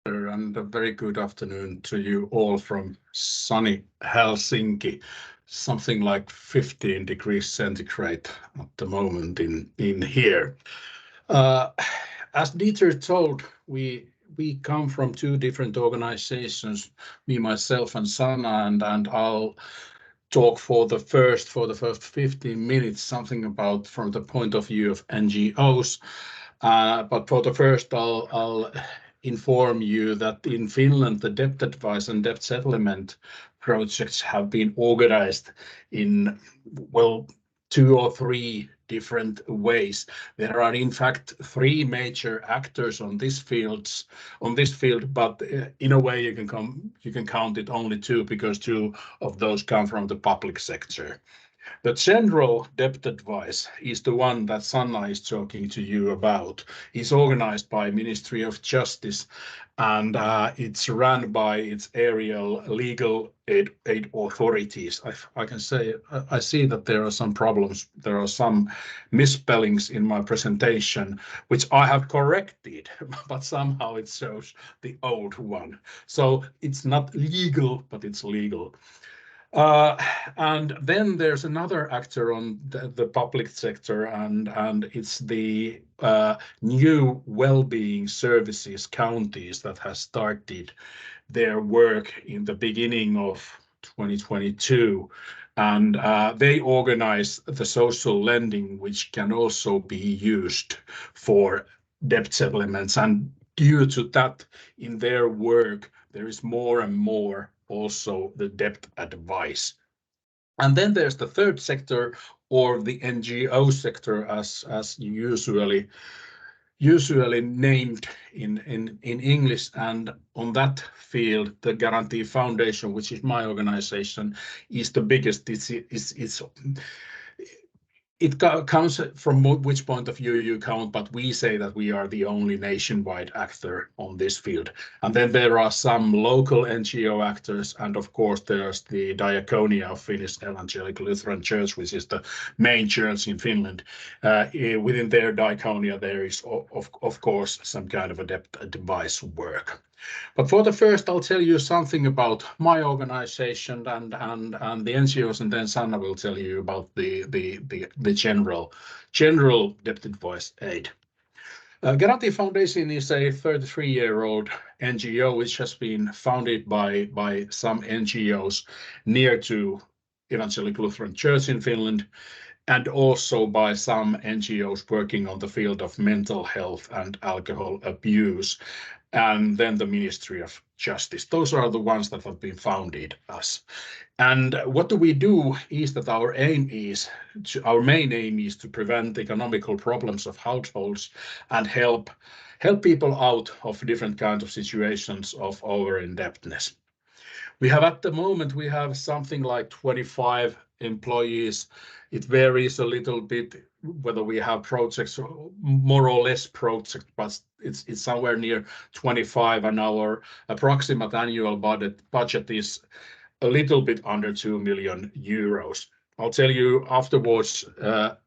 And a very good afternoon to you all from sunny Helsinki. Something like 15 degrees centigrade at the moment in here. Uh, as Dieter told, we come from two different organizations, me, myself, and Sanna, and I'll talk for the first 15 minutes something about from the point of view of NGOs. But for the first, I'll inform you that in Finland, the debt advice and debt settlement projects have been organized in, well, two or three different ways. There are in fact three major actors on this field, but in a way you can count it only two because two of those come from the public sector. The general debt advice is the one that Sanna is talking to you about. It's organized by Ministry of Justice and it's run by its aerial legal aid authorities. I can say I see that there are some problems. There are some misspellings in my presentation, which I have corrected, but somehow it shows the old one. So it's not legal, but it's legal. And then there's another actor on the public sector, and it's the new well-being services counties that has started their work in the beginning of 2022. And they organize the social lending, which can also be used for debt settlements. And due to that, in their work, there is more and more also the debt advice. And then there's the third sector, or the NGO sector, as usually named in English. And on that field, the Guarantee Foundation, which is my organization, is the biggest. It counts from which point of view you count, but we say that we are the only nationwide actor on this field. And then there are some local NGO actors, and of course there's the Diaconia of Finnish Evangelical Lutheran Church, which is the main church in Finland. Within their Diaconia, there is of course some kind of a debt advice work. But for the first, I'll tell you something about my organization and the NGOs, and then Sanna will tell you about the general debt advice aid. Guarantee Foundation is a 33-year-old NGO which has been founded by some NGOs near to Evangelical Lutheran Church in Finland, and also by some NGOs working on the field of mental health and alcohol abuse, and then the Ministry of Justice. Those are the ones that have been founded us. And what do we do is that our main aim is to prevent economical problems of households and help people out of different kinds of situations of over-indebtedness. At the moment, we have something like 25 employees. It varies a little bit whether we have projects, more or less projects, but it's somewhere near 25, and our approximate annual budget is a little bit under 2 million euros. I'll tell you afterwards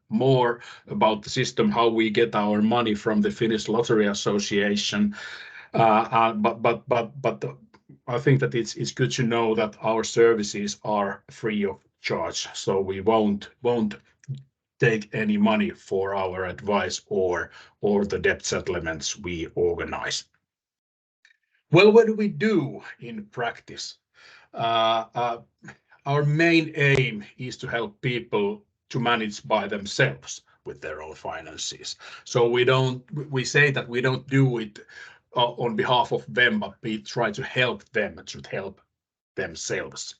more about the system, how we get our money from the Finnish Lottery Association. But I think that it's good to know that our services are free of charge, so we won't take any money for our advice or the debt settlements we organize. Well, what do we do in practice? Our main aim is to help people to manage by themselves with their own finances. So we say that we don't do it on behalf of them, but we try to help them to help themselves.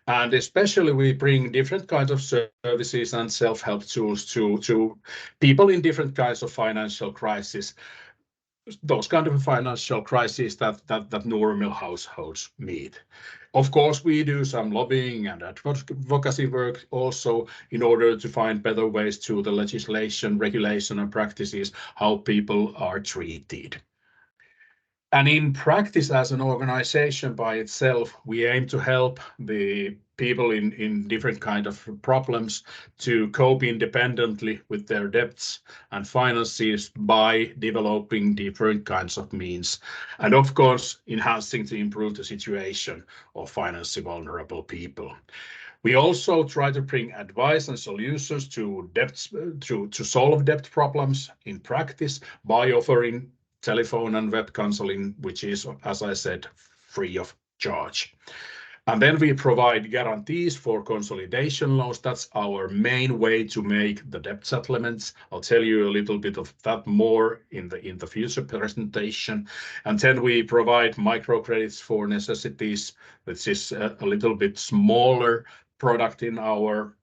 And especially we bring different kinds of services and self-help tools to people in different kinds of financial crises, those kind of financial crises that normal households meet. Of course, we do some lobbying and advocacy work also in order to find better ways to the legislation, regulation, and practices, how people are treated. And in practice, as an organization by itself, we aim to help the people in different kind of problems to cope independently with their debts and finances by developing different kinds of means, and of course enhancing to improve the situation of financially vulnerable people. We also try to bring advice and solutions to debts to solve debt problems in practice by offering telephone and web counseling, which is, as I said, free of charge. And then we provide guarantees for consolidation loans. That's our main way to make the debt settlements. I'll tell you a little bit of that more in the future presentation. And then we provide microcredits for necessities, which is a little bit smaller product in our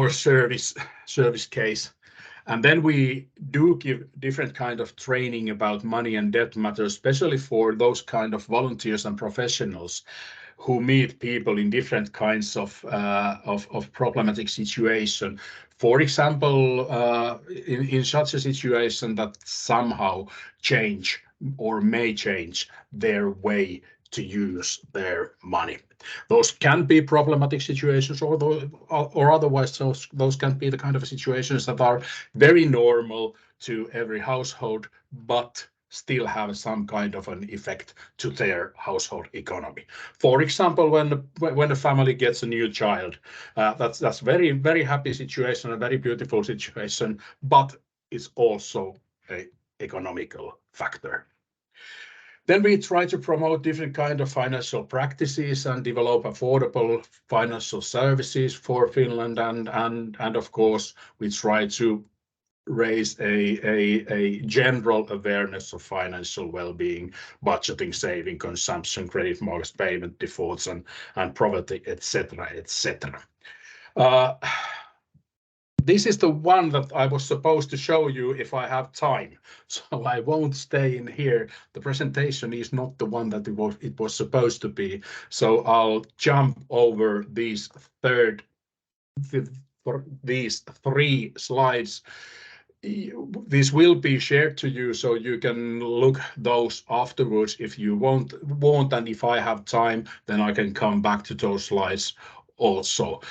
service case. And then we do give different kind of training about money and debt matters, especially for those kind of volunteers and professionals who meet people in different kinds of problematic situation. For example, in such a situation that somehow change or may change their way to use their money. Those can be problematic situations, or otherwise those can be the kind of situations that are very normal to every household, but still have some kind of an effect to their household economy. For example, when a family gets a new child, that's very, very happy situation, a very beautiful situation, but it's also an economical factor. Then we try to promote different kind of financial practices and develop affordable financial services for Finland, and of course we try to raise a general awareness of financial well-being, budgeting, saving, consumption, credit marks, payment defaults, and poverty, etc., etc. This is the one that I was supposed to show you if I have time, so I won't stay in here. The presentation is not the one that it was supposed to be, so I'll jump over these three slides. This will be shared to you, so you can look those afterwards if you want, and if I have time, then I can come back to those slides also.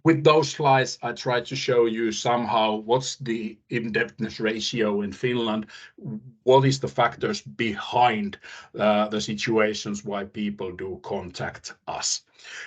With those slides, I tried to show you somehow what's the indebtedness ratio in Finland, what is the factors behind the situations why people do contact us.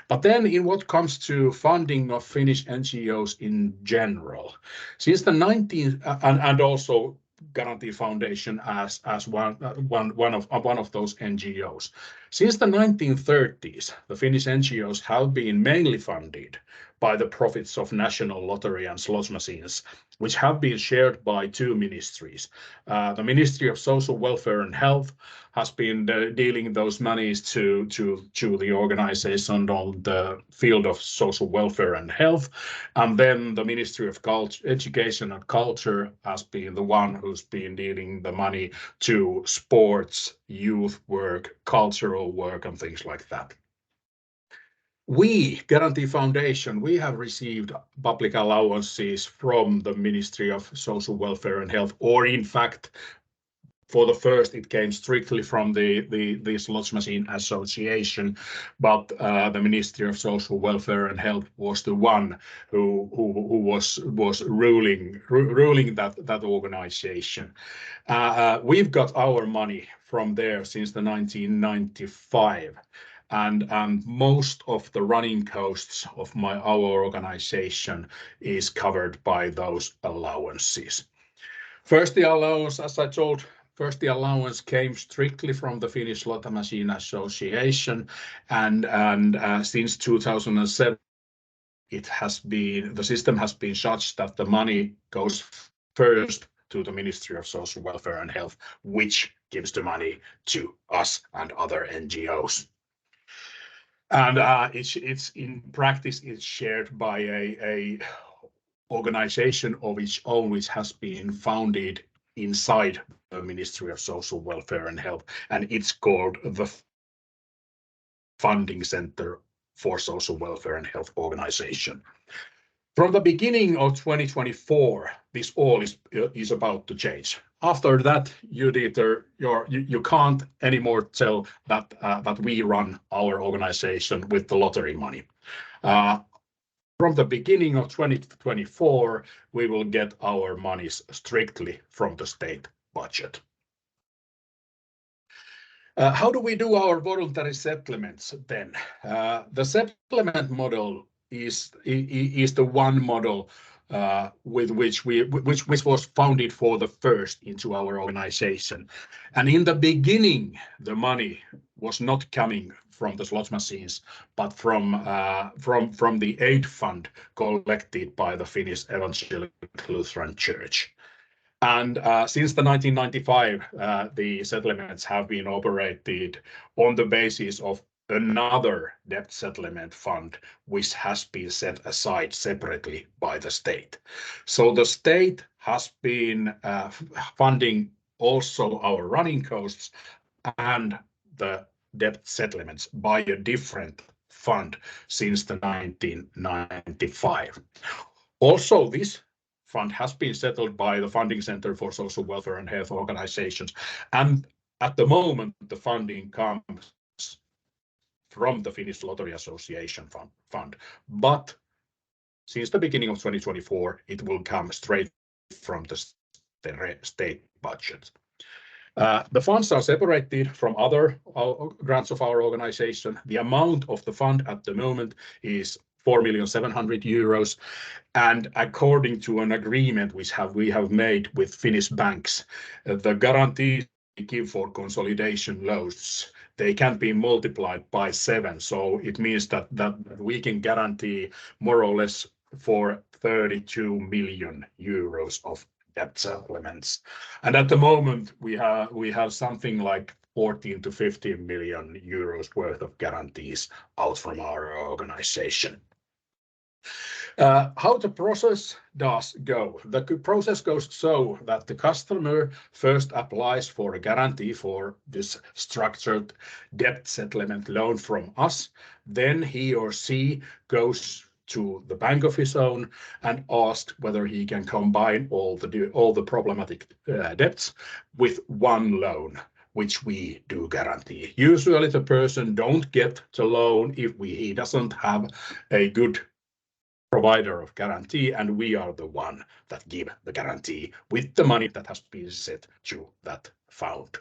But then in what comes to funding of Finnish NGOs in general, since the 19th, and also Guarantee Foundation as one of those NGOs. Since the 1930s, the Finnish NGOs have been mainly funded by the profits of national lottery and slot machines, which have been shared by two ministries. The Ministry of Social Welfare and Health has been dealing those monies to the organization on the field of social welfare and health. And then the Ministry of Education and Culture has been the one who's been dealing the money to sports, youth work, cultural work, and things like that. We, Guarantee Foundation, we have received public allowances from the Ministry of Social Welfare and Health, or in fact, for the first, it came strictly from the Slot Machine Association, but the Ministry of Social Welfare and Health was the one who was ruling that organization. We've got our money from there since the 1995. And most of the running costs of our organization is covered by those allowances. First, the allowance, as I told, the allowance came strictly from the Finnish Slot Machine Association, and since 2007, the system has been such that the money goes first to the Ministry of Social Welfare and Health, which gives the money to us and other NGOs. And it's in practice, it's shared by a organization of its own, which has been founded inside the Ministry of Social Welfare and Health, and it's called the Funding Center for Social Welfare and Health Organization. From the beginning of 2024, this all is about to change. after that, you can't anymore tell that we run our organization with the lottery money. From the beginning of 2024, we will get our monies strictly from the state budget. How do we do our voluntary settlements then? The settlement model is the one model with which was founded for the first into our organization. And in the beginning, the money was not coming from the slot machines, but from the aid fund collected by the Finnish Evangelical Lutheran Church. And since the 1995, the settlements have been operated on the basis of another debt settlement fund, which has been set aside separately by the state. So the state has been funding also our running costs and the debt settlements by a different fund since the 1995. Also, this fund has been settled by the Funding Center for Social Welfare and Health Organizations. And at the moment, the funding comes from the Finnish Lottery Association fund. But since the beginning of 2024, it will come straight from the state budget. The funds are separated from other grants of our organization. The amount of the fund at the moment is 4,700,000 euros. And according to an agreement which we have made with Finnish banks, the guarantees we give for consolidation loans, they can be multiplied by 7. So it means that we can guarantee more or less for 32 million euros of debt settlements. And at the moment, we have something like 14 to 15 million euros worth of guarantees out from our organization. How the process does go. The process goes so that the customer first applies for a guarantee for this structured debt settlement loan from us. Then he or she goes to the bank of his own and asks whether he can combine all the problematic debts with one loan, which we do guarantee. Usually the person don't get the loan if he doesn't have a good provider of guarantee, and we are the one that give the guarantee with the money that has been set to that fund.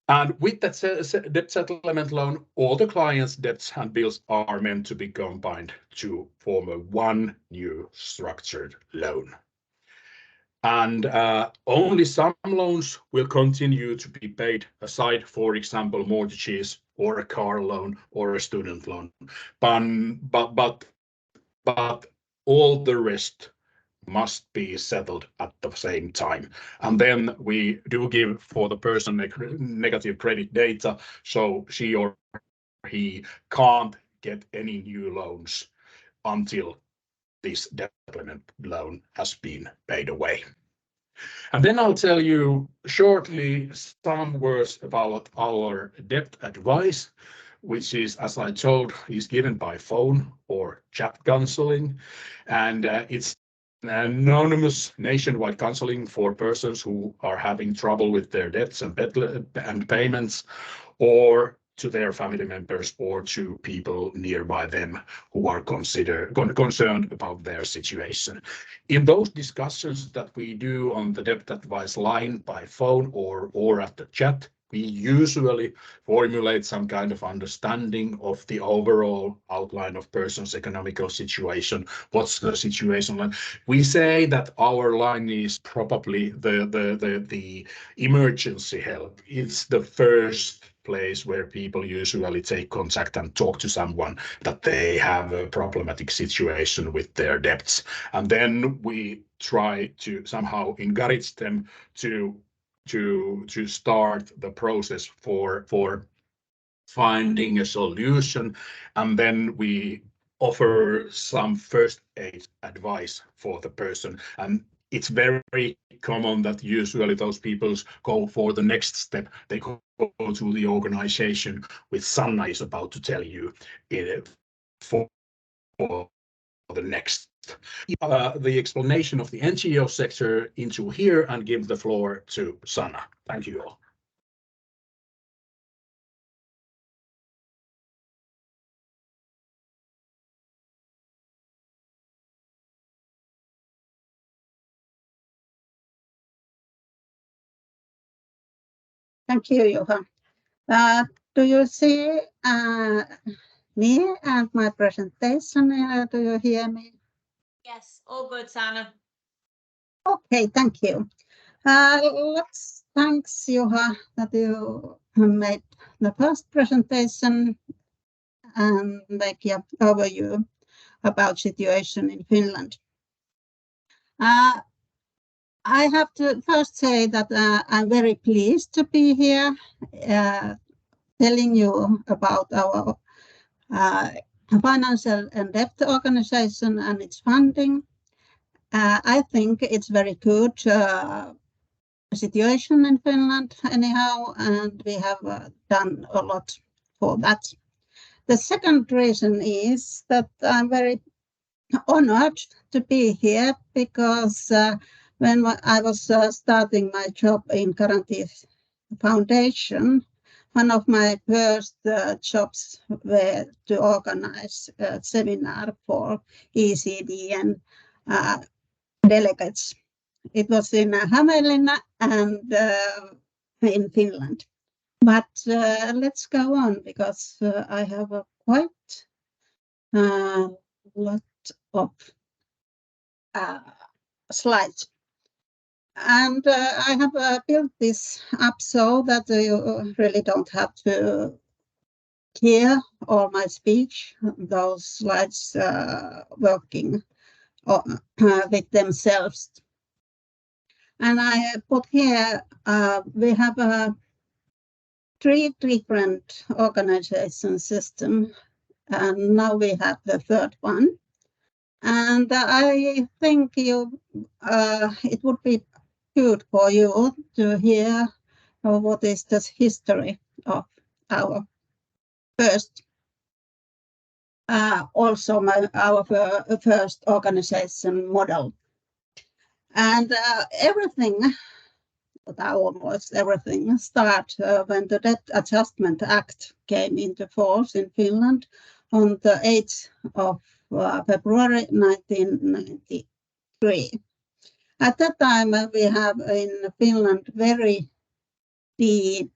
And with that debt settlement loan, all the client's debts and bills are meant to be combined to form one new structured loan. And only some loans will continue to be paid aside, for example, mortgages or a car loan or a student loan. But all the rest must be settled at the same time. And then we do give for the person negative credit data, so she or he can't get any new loans until this debt settlement loan has been paid away. And then I'll tell you shortly some words about our debt advice, which is, as I told, is given by phone or chat counseling. And it's anonymous nationwide counseling for persons who are having trouble with their debts and payments, or to their family members or to people nearby them who are concerned about their situation. In those discussions that we do on the debt advice line by phone or at the chat, we usually formulate some kind of understanding of the overall outline of person's economical situation. What's the situation like? We say that our line is probably the emergency help. It's the first place where people usually take contact and talk to someone that they have a problematic situation with their debts. And then we try to somehow encourage them to start the process for finding a solution. And then we offer some first aid advice for the person. And it's very common that usually those people go for the next step. They go to the organization, which Sanna is about to tell you for the next The explanation of the NGO sector into here and give the floor to Sanna. Thank you all. Thank you, Juha. Do you see me and my presentation? Do you hear me? Yes, all good, Sanna. Okay, thank you. Thanks, Juha, that you made the first presentation and make an overview about situation in Finland. I have to first say that I'm very pleased to be here telling you about our financial and debt organization and its funding. I think it's very good situation in Finland anyhow, and we have done a lot for that. The second reason is that I'm very honored to be here because when I was starting my job in Guarantee Foundation, one of my first jobs were to organize a seminar for ecdn delegates. It was in Hämeenlinna and in Finland. But let's go on because I have a quite lot of slides. And I have built this up so that you really don't have to hear all my speech, those slides working with themselves. And I put here, we have 3 different organization systems, and now we have the third one. And I think it would be good for you to hear what is the history of our first, also our first organization model. And almost everything started when the Debt Adjustment Act came into force in Finland on the 8th of February 1993. At that time, we have in Finland very deep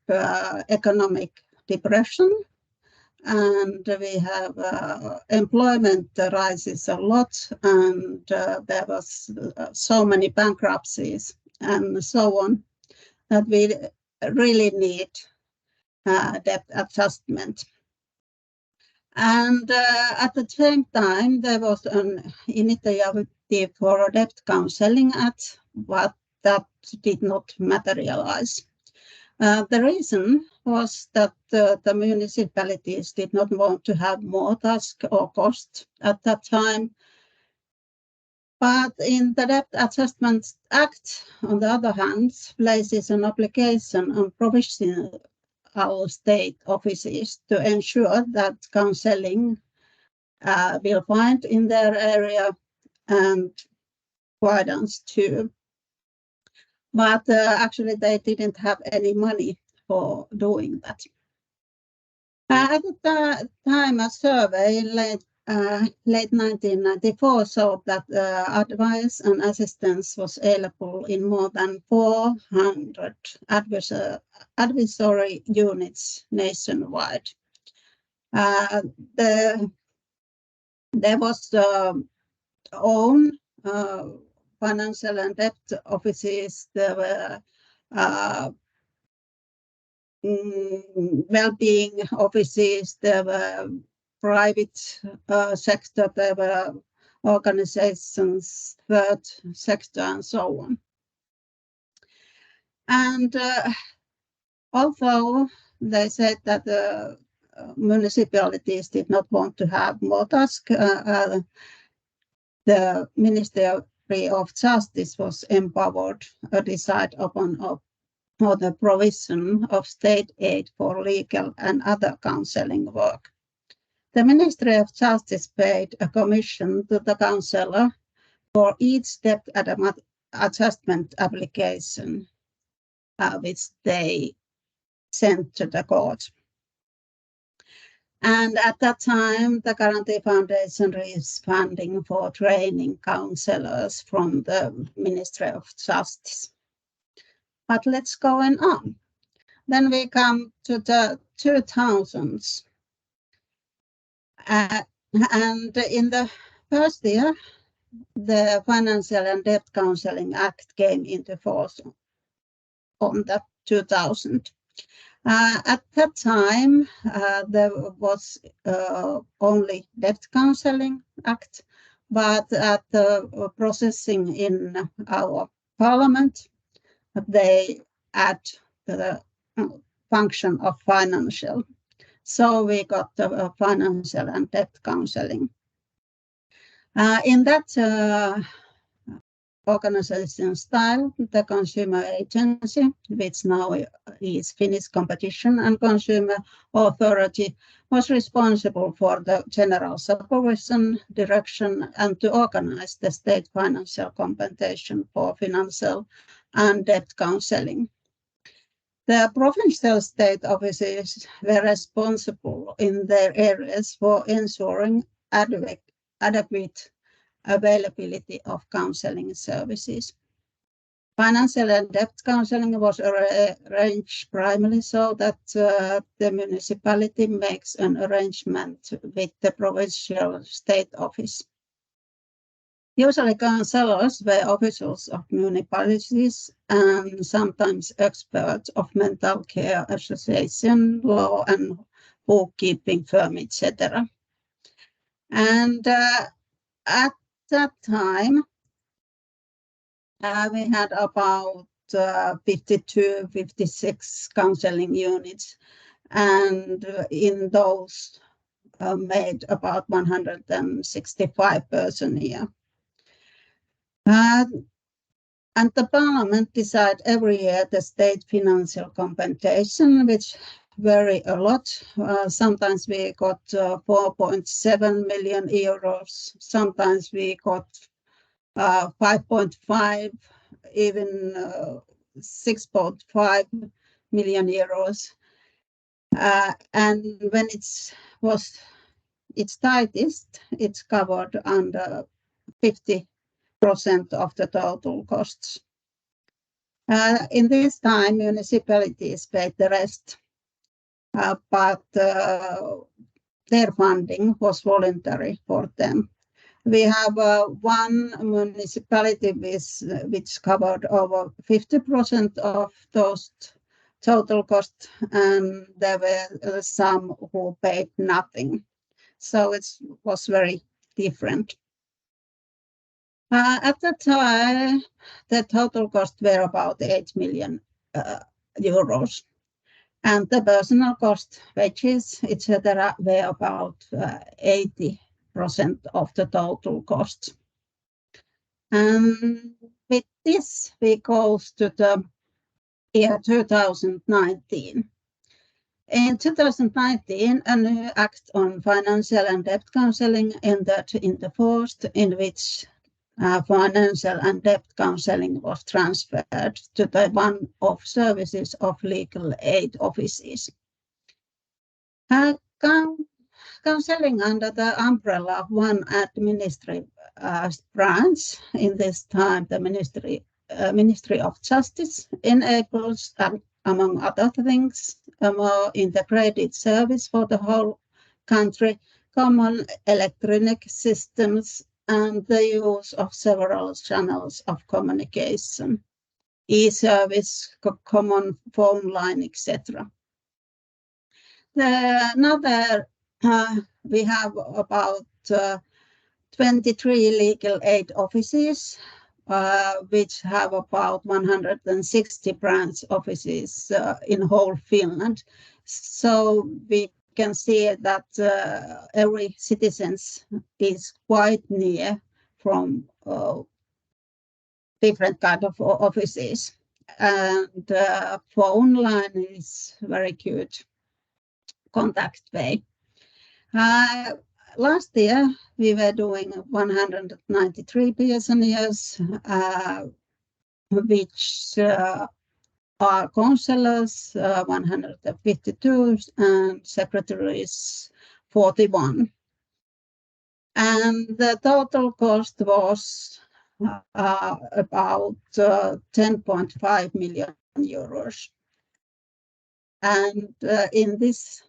economic depression, and we have employment rises a lot, and there was so many bankruptcies and so on that we really need debt adjustment. And at the same time, there was an initiative for a debt counseling act, but that did not materialize. The reason was that the municipalities did not want to have more task or cost at that time. But in the Debt Adjustment Act, on the other hand, places an obligation on provincial state offices to ensure that counseling will find in their area and guidance too. But actually they didn't have any money for doing that. At the time, a survey late 1994 showed that advice and assistance was available in more than 400 advisory units nationwide. There was own financial and debt offices. There were well-being offices. There were private sector. There were organizations, third sector, and so on. And although they said that the municipalities did not want to have more tasks, the Ministry of Justice was empowered to decide upon the provision of state aid for legal and other counseling work. The Ministry of Justice paid a commission to the councillor for each debt adjustment application which they sent to the court. And at that time, the Guarantee Foundation raised funding for training councillors from the Ministry of Justice. But let's go on. Then we come to the 2000s. And in the first year, the Financial and Debt Counseling Act came into force on the 2000. At that time, there was only Debt Counseling Act, but at the processing in our parliament, they add the function of financial. So we got the Financial and Debt Counseling. In that organization style, the Consumer Agency, which now is Finnish Competition and Consumer Authority, was responsible for the general supervision, direction, and to organize the state financial compensation for financial and debt counseling. The provincial state offices were responsible in their areas for ensuring adequate availability of counseling services. Financial and debt counseling was arranged primarily so that the municipality makes an arrangement with the provincial state office. Usually councillors were officials of municipalities and sometimes experts of mental care association, law and bookkeeping firm, etc. And at that time, we had about 52, 56 counseling units, and in those made about 165 persons a year. And the parliament decide every year the state financial compensation, which vary a lot. Sometimes we got 4.7 million euros. Sometimes we got 5.5, even 6.5 million euros. And when it was its tightest, it's covered under 50% of the total costs. In this time, municipalities paid the rest, but their funding was voluntary for them. We have one municipality which covered over 50% of those total costs, and there were some who paid nothing. So it was very different. At that time, the total costs were about 8 million euros. And the personal cost, wages, etc., were about 80% of the total costs. And with this, we go to the year 2019. In 2019, a new act on financial and debt counseling entered into force, in which financial and debt counseling was transferred to the one-off services of legal aid offices. Counseling under the umbrella of one administrative branch, in this time the Ministry of Justice, enables, among other things, a more integrated service for the whole country, common electronic systems, and the use of several channels of communication, e-service, common phone line, etc. Now we have about 23 legal aid offices, which have about 160 branch offices in whole Finland. So we can see that every citizen is quite near from different kind of offices, and phone line is very good contact way. Last year, we were doing 193 pensioners, which are counselors, 152, and secretaries, 41. And the total cost was about 10.5 million euros. And in this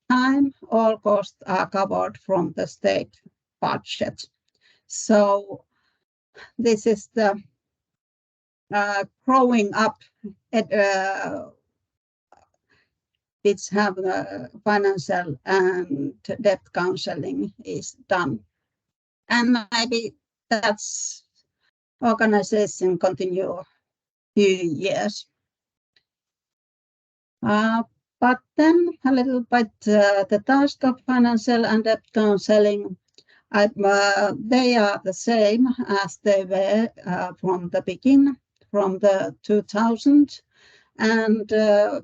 time, all costs are covered from the state budget. So this is the growing up which have financial and debt counseling is done. And maybe that's organization continue few years. But then a little bit the task of financial and debt counseling, they are the same as they were from the beginning, from the 2000, and there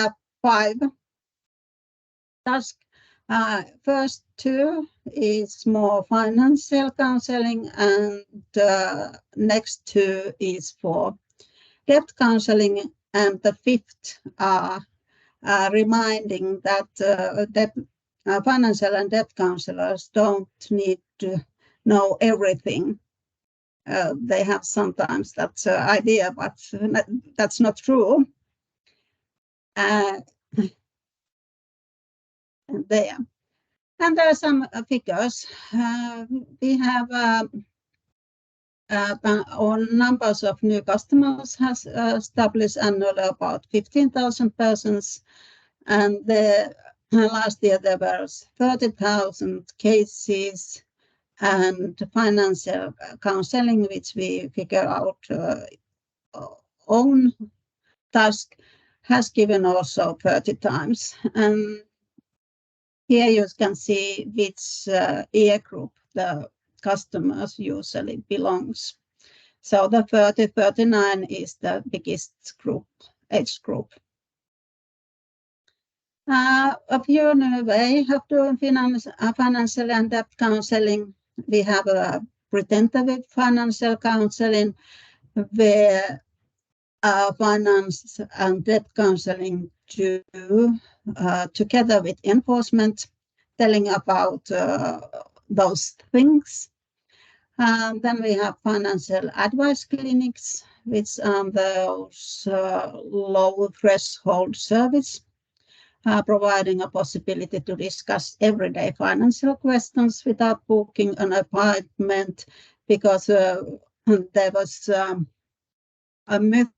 are 5 tasks. First 2 is more financial counseling, and next 2 is for debt counseling, and the 5th are reminding that financial and debt counselors don't need to know everything. They have sometimes that idea, but that's not true. There. And there are some figures. We have on numbers of new customers has established annually about 15,000 persons, and last year there were 30,000 cases, and financial counseling, which we figure out own task, has given also 30 times. And here you can see which year group the customers usually belongs. So the 30-39 is the biggest group, age group. A few new way of doing financial and debt counseling. We have a preventive financial counseling, where finance and debt counseling do together with enforcement, telling about those things. Then we have financial advice clinics, which are those low threshold service, providing a possibility to discuss everyday financial questions without booking an appointment, because there was a myth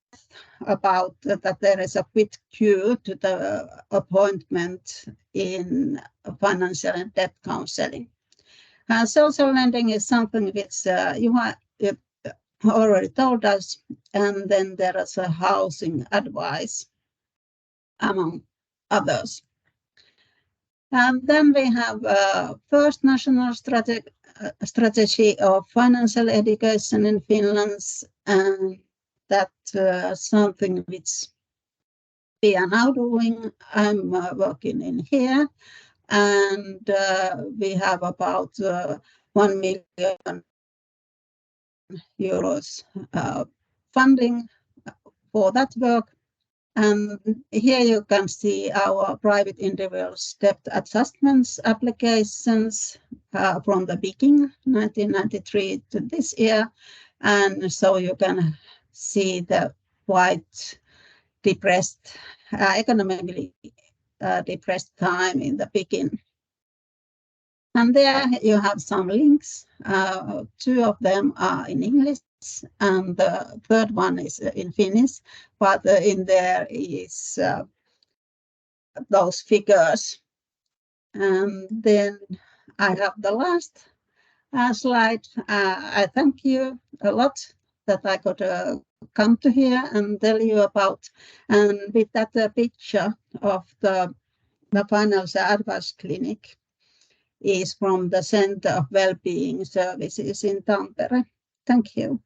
about that there is a quick queue to the appointment in financial and debt counseling. Social lending is something which Juha already told us, and then there is a housing advice, among others. And then we have first national strategy of financial education in Finland, and that's something which we are now doing. I'm working in here, and we have about 1 million euros funding for that work. And here you can see our private individuals debt adjustments applications from the beginning, 1993 to this year. And so you can see the quite depressed, economically depressed time in the beginning. And there you have some links. 2 of them are in English, and the 3rd one is in Finnish, but in there is those figures. And then I have the last slide. I thank you a lot that I could come to here and tell you about, and with that picture of the financial advice clinic is from the Center of Wellbeing Services in Tampere. Thank you.